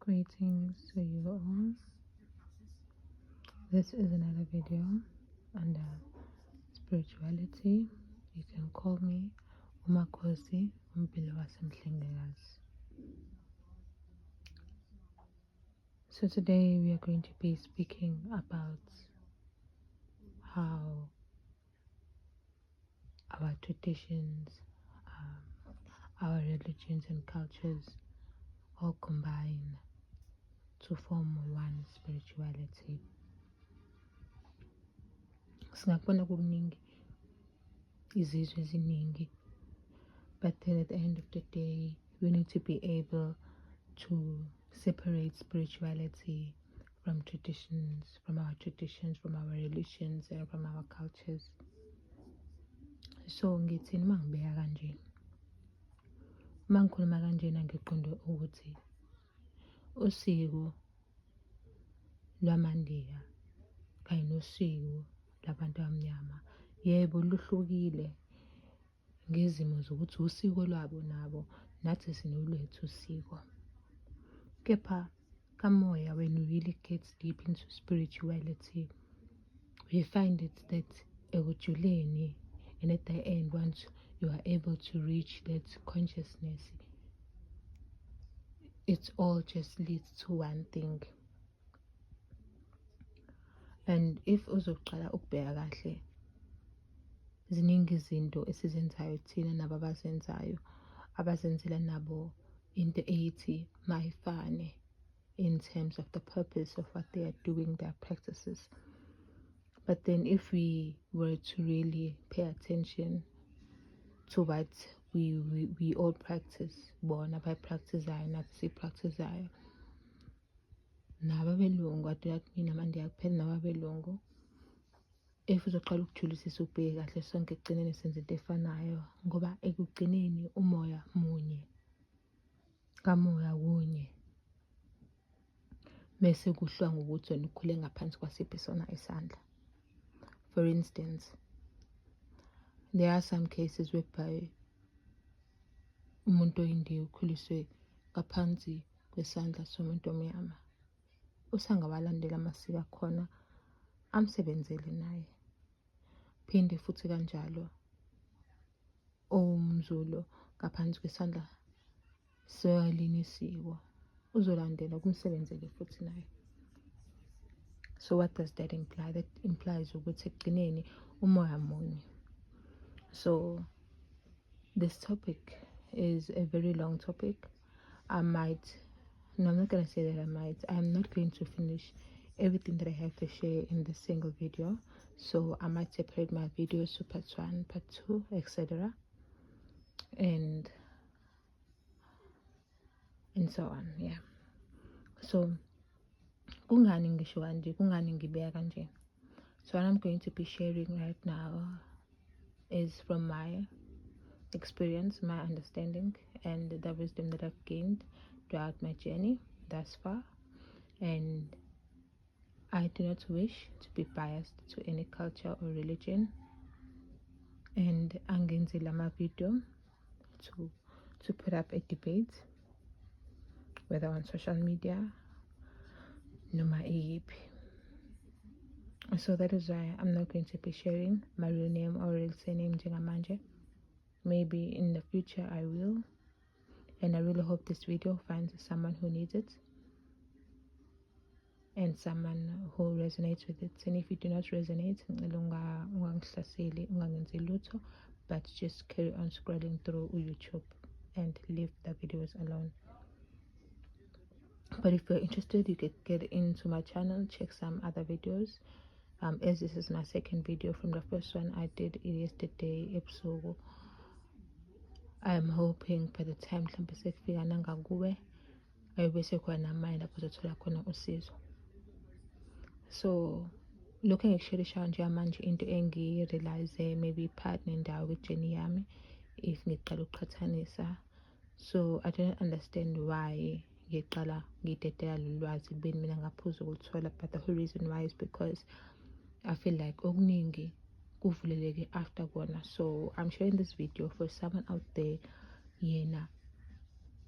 Greetings to you all. This is another video under spirituality. You can call me Umakhosi Umpilo wasemhlengikazi. So today we are going to be speaking about how our traditions, our religions and cultures all combine to form one spirituality. Singakubona kuningi izizwe eziningi, but then at the end of the day we need to be able to separate spirituality from traditions, from our religions and from our cultures. So ngithini mangibeka kanje? Mangikhuluma kanjena ngiqonde ukuthi usiko lwamaNdiya kanye nosiko labantu abamnyama yebo luhlukile ngezimo zokuthi usiko lwabo nabo nathi sinolwethu usiko. Kepha kamoya, when we really get deep into spirituality, we find it that ekujuleni, and at the end, once you are able to reach that consciousness, it all just leads to one thing. And if uzoqala ukubheka kahle, ziningi izinto esizenzayo thina nabo abazenzayo, abazenzela nabo into ethi mayifane in terms of the purpose of what they are doing, their practices. But then if we were to really pay attention to what we all practice, bona bayipractice-ayo nathi siyipractice-ayo, nababelungu, adunathi mina amandiya kuphela nababelungu, if uzoqala ukujulisisa ubheke kahle sonke ekugcineni senze into efanayo, ngoba ekugcineni umoya munye kamoya kunye, bese kuhlwa ngokuthi wena ukhule ngaphansi kwasiphi sona isandla. For instance, there are some cases whereby umuntu oyindiya ukhuliswe ngaphansi kwesandla somuntu omnyama, usangawalandela amasiko akhona, amsebenzele naye. Phinde futhi kanjalo umZulu ngaphansi kwesandla selinye isiko, uzolandela kumsebenzele futhi naye. So what does that imply? That implies ukuthi ekugcineni umoya munye. So this topic is a very long topic. I'm not going to say that I'm not going to finish everything that I have to share in this single video. So I might separate my videos to part 1, part 2, etc. And so on, yeah. So kungani ngisho kanje, kungani ngibeka kanje? So what I'm going to be sharing right now is from my experience, my understanding, and the wisdom that I've gained throughout my journey thus far. And I do not wish to be biased to any culture or religion. And angenzela ama video to put up a debate, whether on social media, noma iyiphi. So that is why I'm not going to be sharing my real name or real surname njengamanje. Maybe in the future I will, and I really hope this video finds someone who needs it and someone who resonates with it. And if you do not resonate, but just carry on scrolling through YouTube and leave the videos alone. But if you're interested, you could get into my channel, check some other videos. As this is my second video from the first one I did yesterday episode, I'm hoping by the time mhlawumbe sekufika nangakuwe ayobe sekhona namayini lapho uzothola khona usizo. So looking engikusheshayo nje manje into engirealize maybe part nendawo kwi-journey yami if ngiqala ukuqhathanisa. So I don't understand why ngiqala ngidedela lolu lwazi kubeni mina ngaphuza ukulithola, but the whole reason why is because I feel like okuningi kuvuleleke after kona. So I'm sharing this video for someone out there yena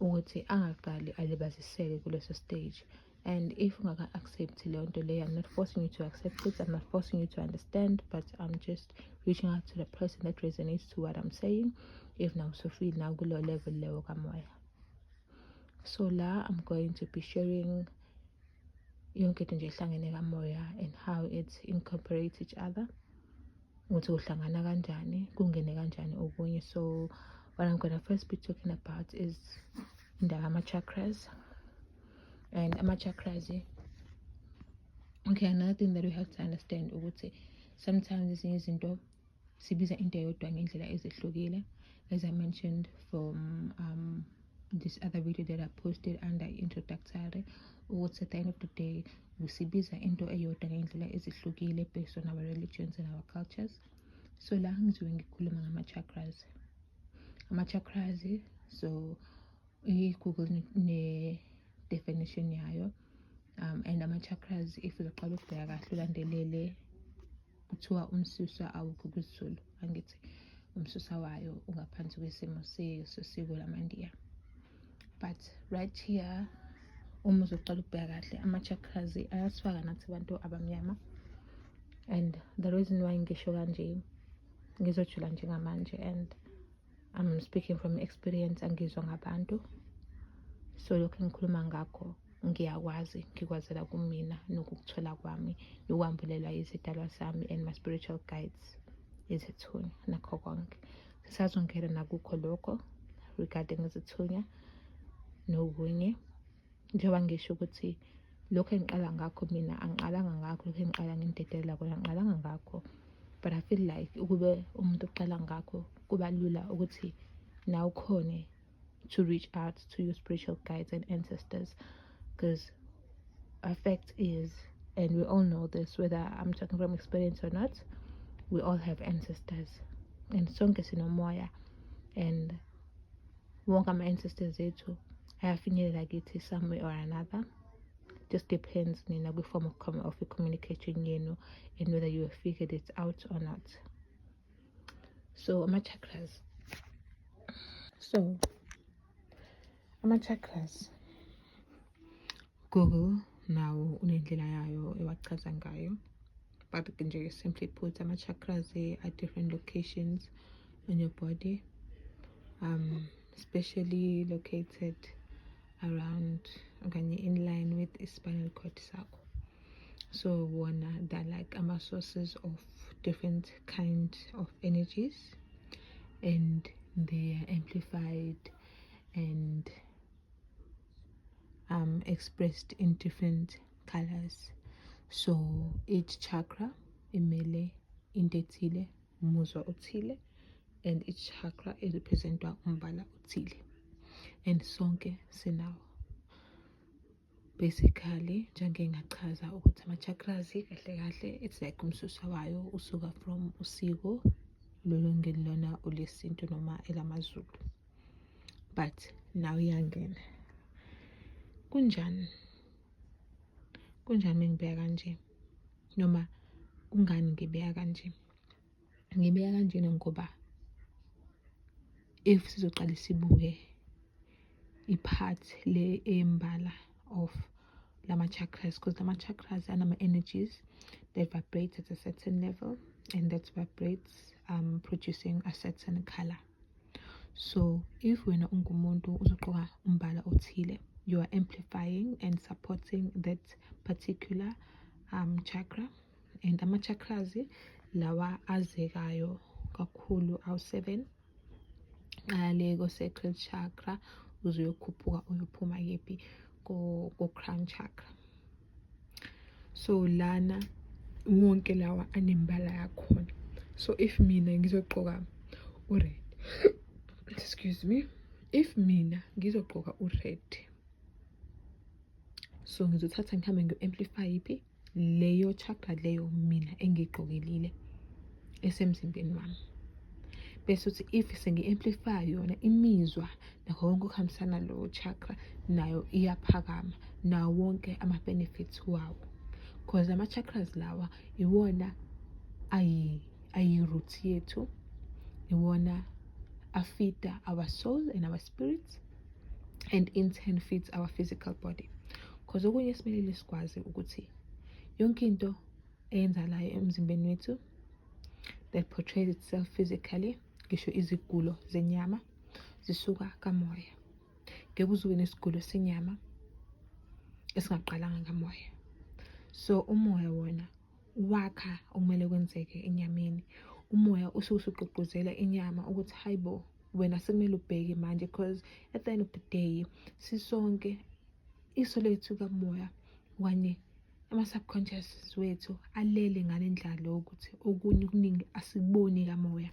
ukuthi angaqali alibazisele kuleso stage. And if ungaka-accept leyo nto leyo, I'm not forcing you to accept it, I'm not forcing you to understand, but I'm just reaching out to the person that resonates to what I'm saying. If now so feel now kulo level leyo kamoya. So la I'm going to be sharing yonke into nje ehlangene kamoya and how it incorporates each other. Ukuthi uhlangana kanjani, kungene kanjani okunye. So what I'm gonna first be talking about is indaba ama-chakras. And ama-chakras, okay, another thing that we have to understand ukuthi sometimes ezinye izinto sibiza into eyodwa ngendlela ezihlukile, as I mentioned from this other video that I posted under introductory, ukuthi at the end of the day sibiza into eyodwa ngendlela ezihlukile based on our religions and our cultures. So la ngizobe ngikhuluma ngama-chakras. Ama-chakras, so i-Google ne-definition yayo. And ama-chakras, if uzoqala ukubheka kahle ulandelele, kuthiwa umsusa awukho kwisiZulu, angithi umsusa wayo ungaphansi kwesimo sesiko lamaNdiya. But right here, uma uzoqala ukubheka kahle, ama-chakras ayasifaka nathi abantu abamnyama. And the reason why ngisho kanje, ngizojula njengamanje, and I'm speaking from experience, angizwa ngabantu. So lokho engikhuluma ngakho ngiyakwazi, ngikwazela kumina nokukuthola kwami, nokwambulela izidalwa sami and my spiritual guides izithunya nakho konke. Sisazongena nakukho lokho regarding izithunya nokunye. Njengoba ngisho ukuthi lokho engiqala ngakho mina angiqalanga ngakho, lokho engiqala ngindedelela kona angiqalanga ngakho. But I feel like ukube umuntu uqala ngakho kuba lula ukuthi now khone to reach out to your spiritual guides and ancestors, because our fact is, and we all know this, whether I'm talking from experience or not, we all have ancestors, and sonke sinomoya, and wonke ama-ancestors ethu ayafinyelela kithi some way or another. Just depends nina kwi-form of communication yenu and whether you have figured it out or not. So ama-chakras, Google nawo unendlela yayo ewachaza ngayo, but nje simply put, ama-chakras are different locations on your body, especially located around okanye in line with the spinal cord sakho. So they're like sources of different kinds of energies, and they are amplified and expressed in different colors. So each chakra imele into ethile, umuzwa othile, and each chakra representa umbala othile, and sonke sinawo. Basically njenge ngachaza ukuthi ama-chakras kahle kahle it's like umsusa wayo usuka from usiko lolongelona ulesintu noma elamaZulu. But now iyangena kunjani ngibeka kanje, noma kungani ngibeka kanje ngoba if sizoqala sibuke ipart le embala of lama-chakras, because lama-chakras are energies that vibrate at a certain level, and that vibrates producing a certain color. So if wena ungumuntu uzogqoka umbala othile, you are amplifying and supporting that particular chakra. And ama-chakras lawa azekayo kakhulu awu-7, aleko sacral chakra uzoyokhuphuka uyophuma yephi ko-crown chakra. So lana wonke lawa anembala yakhona. So if mina ngizogqoka u-red, excuse me, if mina ngizogqoka u-red, so ngizothatha ngihambe ngiyo-amplify yiphi leyo chakra leyo mina engiyigqokelile esemzimbeni wami. Bese uthi if sengi-amplify yona imizwa nakho konke okuhambisana lo chakra nayo iyaphakama, nawo wonke ama-benefits wawo, because ama-chakras lawa iwona ayi-root yethu, iwona afida our soul and our spirits, and in turn feeds our physical body. Because okunye esimele sikwazi ukuthi yonke into eyenzalayo emzimbeni wethu that portrays itself physically, ngisho izigulo zenyama zisuka kamoya. Ngeke uze nesigulo senyama esingaqalanga kamoya. So umoya wona wakha okumele kwenzeke enyameni. Umoya usuke usugqugquzela inyama ukuthi hayibo wena sekumele ubheke manje, because at the end of the day sisonke iso lethu kamoya kanye ama-subconscious wethu alele ngale ndlela ukuthi okunye okuningi asiboni kamoya.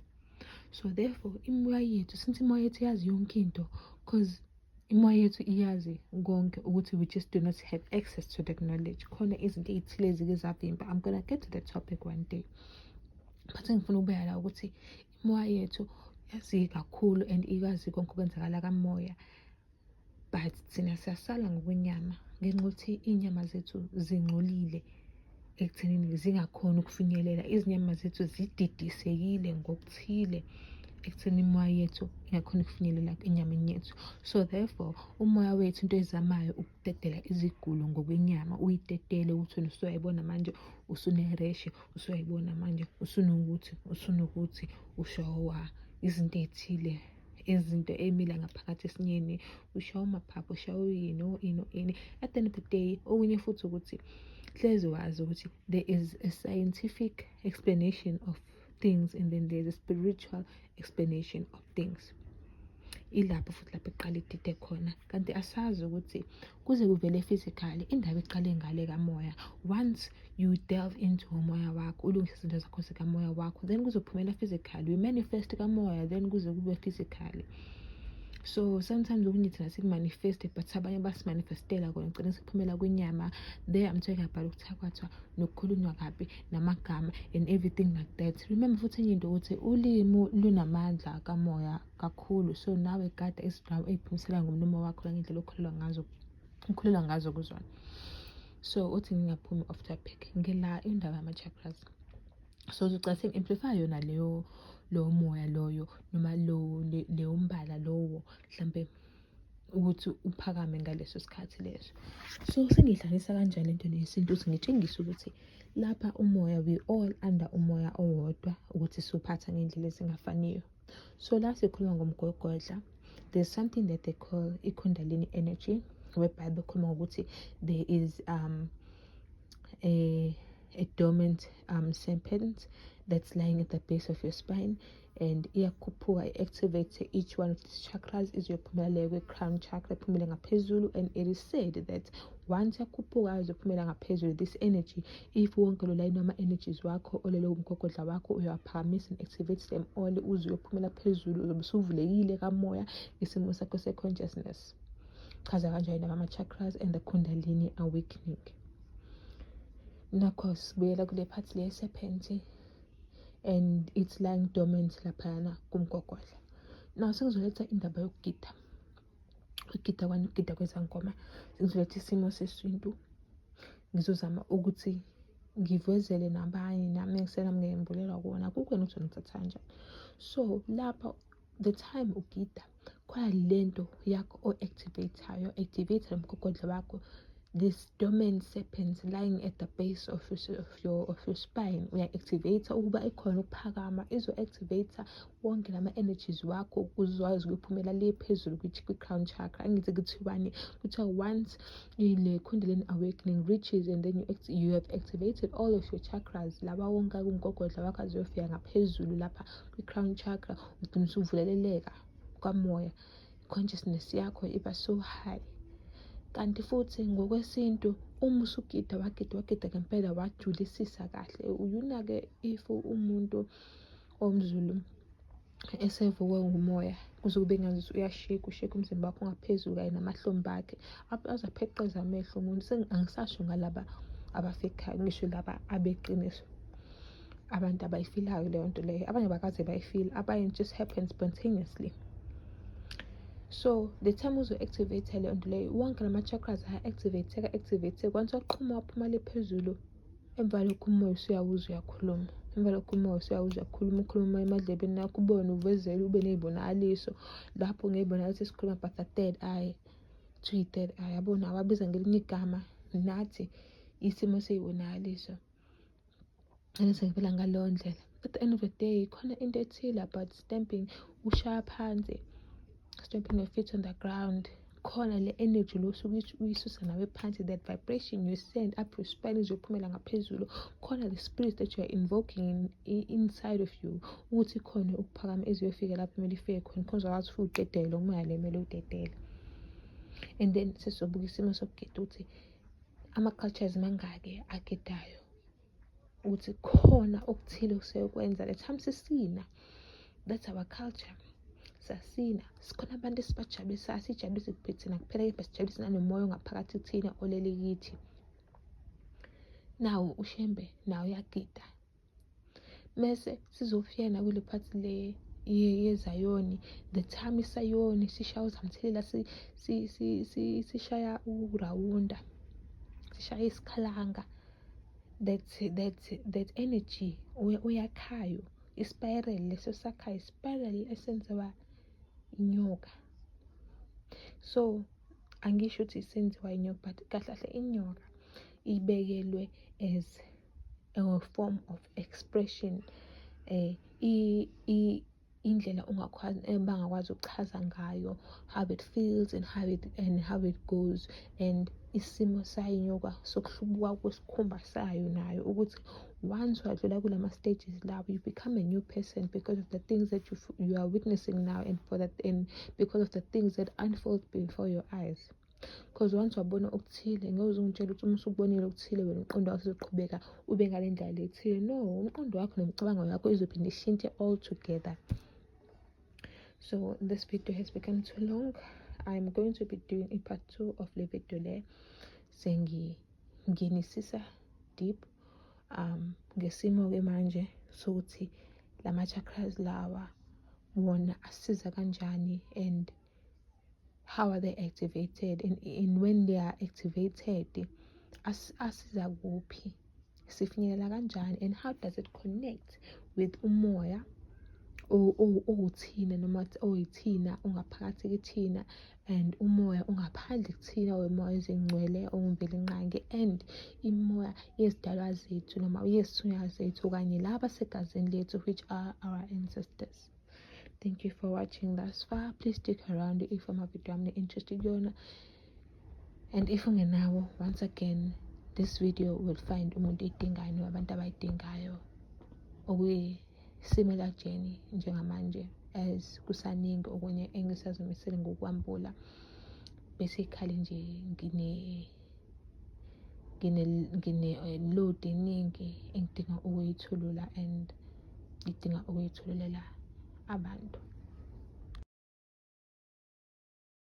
So therefore imoya yethu, since imoya yethu yazi yonke into, because imoya yethu iyazi konke ukuthi we just do not have access to that knowledge. Khona izinto ey'thile ezike zavimba. I'm gonna get to that topic one day. But ngifuna ukubeka la ukuthi imoya yethu yazi kakhulu and ikwazi konke okwenzakala kamoya. But thina siyasala ngokwenyama ngenxa yokuthi iy'nyama zethu zingcolile ekuthenini zingakhoni ukufinyelela. Izinyama zethu zididisekile ngokuthile ekutheni imoya yethu ingakhoni ukufinyelela enyameni yethu. So therefore umoya wethu into ezamayo ukutetela izigulo ngokwenyama, uyitetele ukuthi wena usuyayibona manje usunereshe, usuyayibona manje usunokuthi ushowa izinto ey'thile, izinto ey'mila ngaphakathi esinyeni, ushawa amaphaphu, ushawa ini. At the end of the day okunye futhi ukuthi hlezi wazi ukuthi there is a scientific explanation of things and then there's a spiritual explanation of things. Ilapho futhi lapho iqala idide khona, kanti asazi ukuthi kuze kuvele physically indaba iqale ngale kamoya. Once you delve into umoya wakho, ulungise izinto zakho zikamoya wakho, then kuzophumela physically. We manifest kamoya then kuze kube physically. So sometimes okunye thina sikumanifeste but abanye basimanifestela kona gcine sekuphumela kwenyama. There I'm talking about ukuthakathwa nokukhulunywa kabi namagama and everything like that. Remember futhi enye into ukuthi ulimi lunamandla kamoya kakhulu. So nawe gada izindawo ey'phumisela ngomlomo wakho ngendlela okhulelwa ngazo kuzona. So uthi ngingaphumi off topic ngela indaba yama-chakras. So uzocathi amplify yona leyo moya loyo noma leyo mbala lowo mhlambe ukuthi uphakame ngaleso sikhathi leso. So sengihlanganisa kanjani into nesintu ukuthi ngitshengise ukuthi lapha umoya we all under umoya owodwa ukuthi siwuphatha ngendlela ezingafaniyo. So la sikhuluma ngomgogodla, there's something that they call i-kundalini energy, whereby bekhuluma ukuthi there is a dormant serpent that's lying at the base of your spine, and iyakhuphuka activate each one of these chakras izophumela kwe-crown chakra iphumele ngaphezulu. And it is said that once yakhuphuka izophumela ngaphezulu, this energy, if wonke lo line ama-energies wakho olelo umgogodla wakho uyawaphakamisa and activate them all, uze uyophumela phezulu, uzobe usuvulekile kamoya isimo sakho se-consciousness. Chaza kanjani ama-chakras and the kundalini awakening. Nakho sibuyela kule part le serpent and it's lying dormant laphana kumgogodla. Now sengizoletha indaba yokugida, ukugida kwezangoma. Sengizoletha isimo sesintu, ngizozama ukuthi ngivezele nabanye nami ngisena ngiyembulelwa kuona kukwena ukuthi ngithatha kanjani. So lapha the time ugida khona lento yakho activate umgogodla wakho, this dormant serpent lying at the base of your spine uya-activate ukuba ikhona ukuphakama, izo-activate wonke lama-energies wakho uzwazi ukuphumela le phezulu kwi-crown chakra. Angithi kuthiwani, kuthiwa once ile kundalini awakening reaches and then you have activated all of your chakras, laba wonke kumgogodla wakho azofika ngaphezulu lapha kwi-crown chakra, ugcina usuvuleleleka kamoya, consciousness yakho iba so high. Kanti futhi ngokwesintu uma usugida wagida ngempela wajulisisa kahle, uyuna-ke if umuntu omZulu esevukwe ngumoya kuze kube ngazuthi ushake umzimba wakho ngaphezulu kanye namahlombe akhe azapheqeza amehlo umuntu. Angisasho ngalaba abafekayo, ngisho laba abeqiniso, abantu abayifilayo leyo nto leyo. Abanye bakaze bayifila, abanye just happen spontaneously. So the time uzo-activate leyo nto leyo, wonke lama-chakras activate once waqhuma waphuma le phezulu. Emva lokho umoya usuyawuza uyakhuluma, ukhuluma emadlebeni akho, ubone uvezele ube ney'bonakaliso lapho ngey'bonakaliso esikhuluma about the third eye. treated, yabona ababiza ngelinye igama, nathi isimo seyibonakaliso. And sengivela ngaleyo ndlela. At the end of the day, khona into ethile about stamping, ushaya phansi, stamping your feet on the ground. Khona le energy lo usuke uyisusa nawe phansi, that vibration you send up your spine izophumela ngaphezulu. Khona the spirit that you are invoking inside of you, ukuthi khona ukuphakama eziyofika lapho kumele ifike khona, khona uzokwazi futhi udedele umoya le kumele udedele. And then sesobuka isimo sokugida ukuthi ama-cultures mangake agidayo, ukuthi khona okuthile kuseyokwenza. The time sisina, that's our culture. Sasina, sikhona abantu esibajabulisayo, sijabulise kuphethina kuphela, kepha sijabulise nanomoya ongaphakathi kuthina olele kithi. Nawo ushembe nawo uyagida. Mese sizofika nakule phathi le yezayoni, the time isayoni sishaya uzamthelela, sishaya urawunda, sishaya isikhalanga, that energy uyakhayo, ispiral leso sakhayo, ispiral esenziwa inyoka. So angisho ukuthi isenziwa inyoka, but kahle kahle inyoka ibekelwe as a form of expression, indlela bangakwazi ukuchaza ngayo how it feels and how it goes, and isimo sayo inyoka sokuhlubuka kwesikhumba sayo nayo, ukuthi once wadlula kulama stages lawo, you become a new person because of the things that you are witnessing now, and because of the things that unfold before your eyes. Because once wabona okuthile, ngeke uzungitshela ukuthi uma usubonile okuthile wena umqondo wakho uzoqhubeka ube ngale ndlela ethile. No, umqondo wakho nomcabango yakho izophinda ishintshe all together. So this video has become too long. I'm going to be doing a part 2 of le video le, sengingenisisa deep ngesimo ke manje sokuthi lama chakras lawa wona asiza kanjani, and how are they activated, and when they are activated asiza kuphi, sifinyelela kanjani, and how does it connect with umoya owuthina noma oyithina ongaphakathi kithina, and umoya ongaphandle kuthina wemoya ezingcwele ongumveli nqangi, and imoya yezidalwa zethu noma yezithunywa zethu kanye laba segazini lethu, which are our ancestors. Thank you for watching thus far. Please stick around if amavideo ami interested kuyona, and if ungenawo, once again this video will find umuntu edingayo noma abantu abayidingayo okuyisimilar journey njengamanje, as kusaningi okunye engisazimisele ngokwambula, basically nje ngine load eningi engidinga ukuyithulula, and ngidinga ukuyithululela abantu.